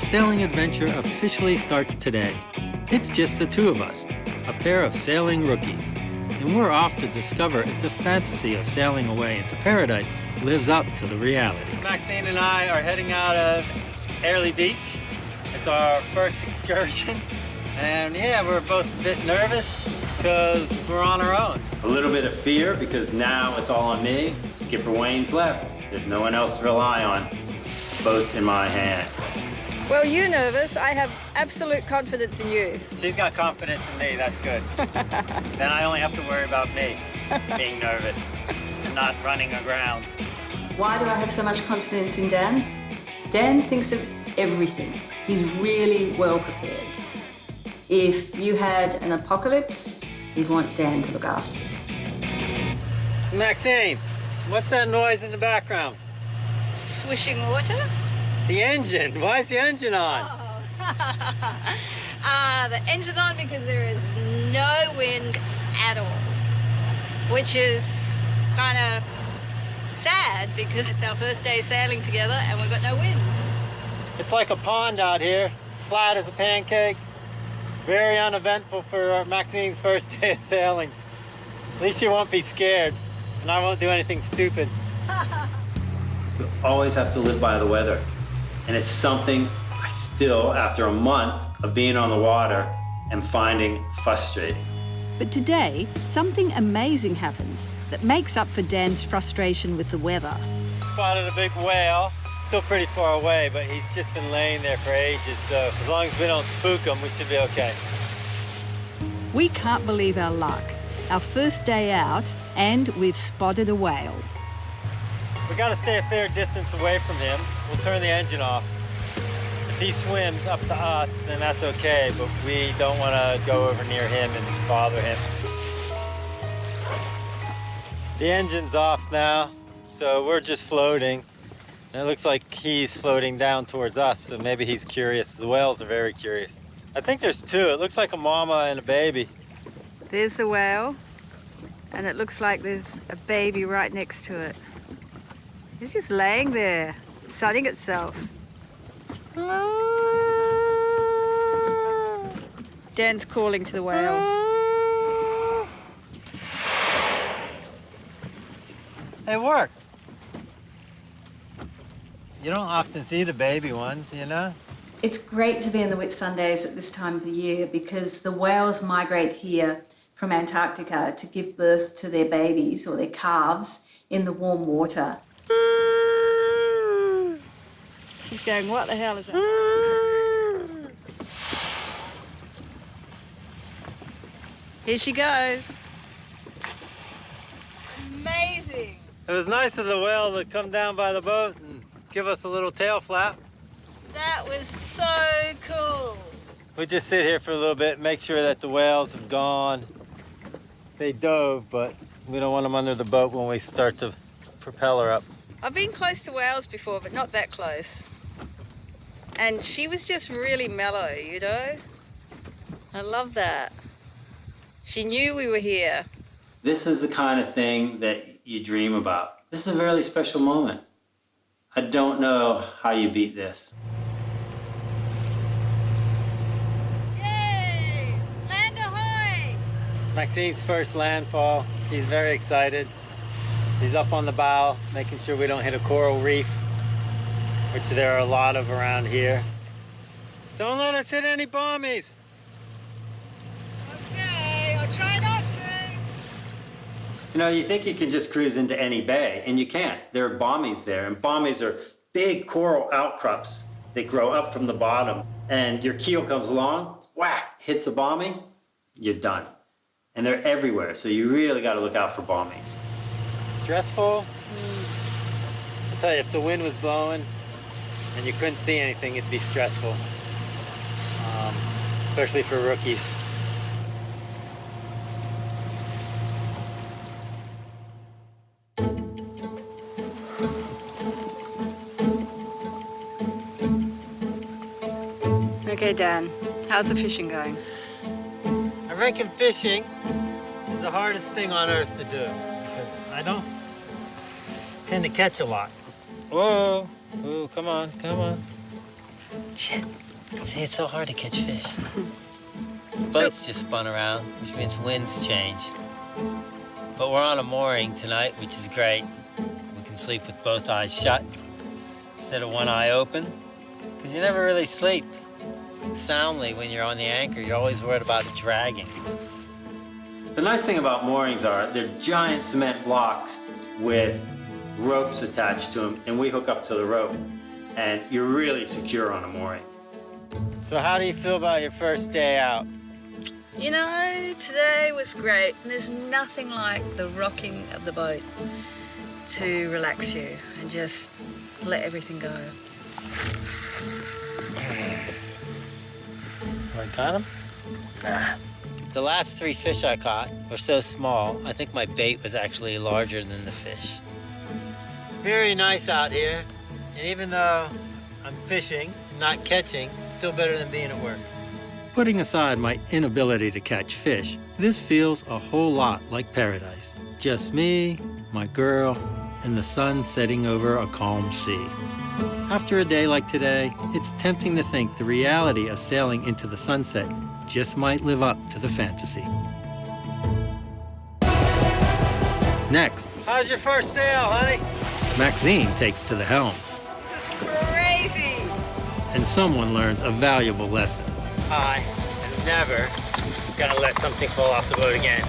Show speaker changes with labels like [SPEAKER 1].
[SPEAKER 1] sailing adventure officially starts today. It's just the two of us, a pair of sailing rookies. And we're off to discover if the fantasy of sailing away into paradise lives up to the reality.
[SPEAKER 2] Maxine and I are heading out of Airlie Beach. It's our first excursion. And yeah, we're both a bit nervous because we're on our own. A little bit of fear because now it's all on me. Skipper Wayne's left. There's no one else to rely on. Boat's in my hands.
[SPEAKER 3] Well, you're nervous. I have absolute confidence in you.
[SPEAKER 2] She's got confidence in me, that's good. Then I only have to worry about me being nervous and not running aground.
[SPEAKER 4] Why do I have so much confidence in Dan? Dan thinks of everything. He's really well prepared. If you had an apocalypse, you'd want Dan to look after you.
[SPEAKER 2] Maxine, what's that noise in the background?
[SPEAKER 3] Swishing water?
[SPEAKER 2] The engine. Why is the engine on?
[SPEAKER 3] The engine's on because there is no wind at all, which is kind of sad because it's our first day sailing together and we've got no wind.
[SPEAKER 2] It's like a pond out here, flat as a pancake. Very uneventful for Maxine's first day of sailing. At least you won't be scared, and I won't do anything stupid. You always have to live by the weather. And it's something I still, after a month of being on the water, am finding frustrating.
[SPEAKER 5] But today, something amazing happens that makes up for Dan's frustration with the weather.
[SPEAKER 2] Spotted a big whale. Still pretty far away, but he's just been laying there for ages, so as long as we don't spook him, we should be okay.
[SPEAKER 5] We can't believe our luck. Our first day out, and we've spotted a whale.
[SPEAKER 2] We gotta stay a fair distance away from him. We'll turn the engine off. If he swims up to us, then that's okay, but we don't want to go over near him and bother him. The engine's off now, so we're just floating. And it looks like he's floating down towards us, so maybe he's curious. The whales are very curious. I think there's two. It looks like a mama and a baby.
[SPEAKER 3] There's the whale, and it looks like there's a baby right next to it. It's just laying there, sunning itself. Dan's calling to the whale.
[SPEAKER 2] It worked. You don't often see the baby ones, you know?
[SPEAKER 4] It's great to be in the Whitsundays at this time of the year because the whales migrate here from Antarctica to give birth to their babies or their calves in the warm water.
[SPEAKER 3] She's going, what the hell is that? Here she goes. Amazing.
[SPEAKER 2] It was nice of the whale to come down by the boat and give us a little tail flap.
[SPEAKER 3] That was so cool.
[SPEAKER 2] We just sit here for a little bit and make sure that the whales have gone. They dove, but we don't want them under the boat when we start to propel her up.
[SPEAKER 3] I've been close to whales before, but not that close. And she was just really mellow, you know? I love that. She knew we were here.
[SPEAKER 2] This is the kind of thing that you dream about. This is a really special moment. I don't know how you beat this.
[SPEAKER 3] Yay! Land ahoy!
[SPEAKER 2] Maxine's first landfall. She's very excited. She's up on the bow, making sure we don't hit a coral reef, which there are a lot of around here. Don't let us hit any bommies.
[SPEAKER 3] Okay, I'll try not to.
[SPEAKER 2] You know, you think you can just cruise into any bay, and you can't. There are bommies there, and bommies are big coral outcrops. They grow up from the bottom, and your keel comes along, whack, hits the bombie, you're done. And they're everywhere, so you really got to look out for bommies. Stressful? I'll tell you, if the wind was blowing and you couldn't see anything, it'd be stressful, especially for rookies.
[SPEAKER 3] Okay, Dan, how's the fishing going?
[SPEAKER 2] I reckon fishing is the hardest thing on earth to do because I don't tend to catch a lot. Whoa, ooh, come on, come on. Shit. See, it's so hard to catch fish. Boats just spun around, which means winds change. But we're on a mooring tonight, which is great. We can sleep with both eyes shut instead of one eye open, because you never really sleep soundly when you're on the anchor. You're always worried about it dragging. The nice thing about moorings are they're giant cement blocks with ropes attached to them, and we hook up to the rope, and you're really secure on a mooring. So how do you feel about your first day out?
[SPEAKER 3] You know, today was great. There's nothing like the rocking of the boat to relax you and just let everything go.
[SPEAKER 2] So I got him? Nah. The last 3 fish I caught were so small, I think my bait was actually larger than the fish. Very nice out here, and even though I'm fishing and not catching, it's still better than being at work.
[SPEAKER 1] Putting aside my inability to catch fish, this feels a whole lot like paradise. Just me, my girl, and the sun setting over a calm sea. After a day like today, it's tempting to think the reality of sailing into the sunset just might live up to the fantasy. Next,
[SPEAKER 2] How's your first sail, honey?
[SPEAKER 1] Maxine takes to the helm,
[SPEAKER 3] This is crazy.
[SPEAKER 1] and someone learns a valuable lesson.
[SPEAKER 2] I am never gonna let something fall off the boat again.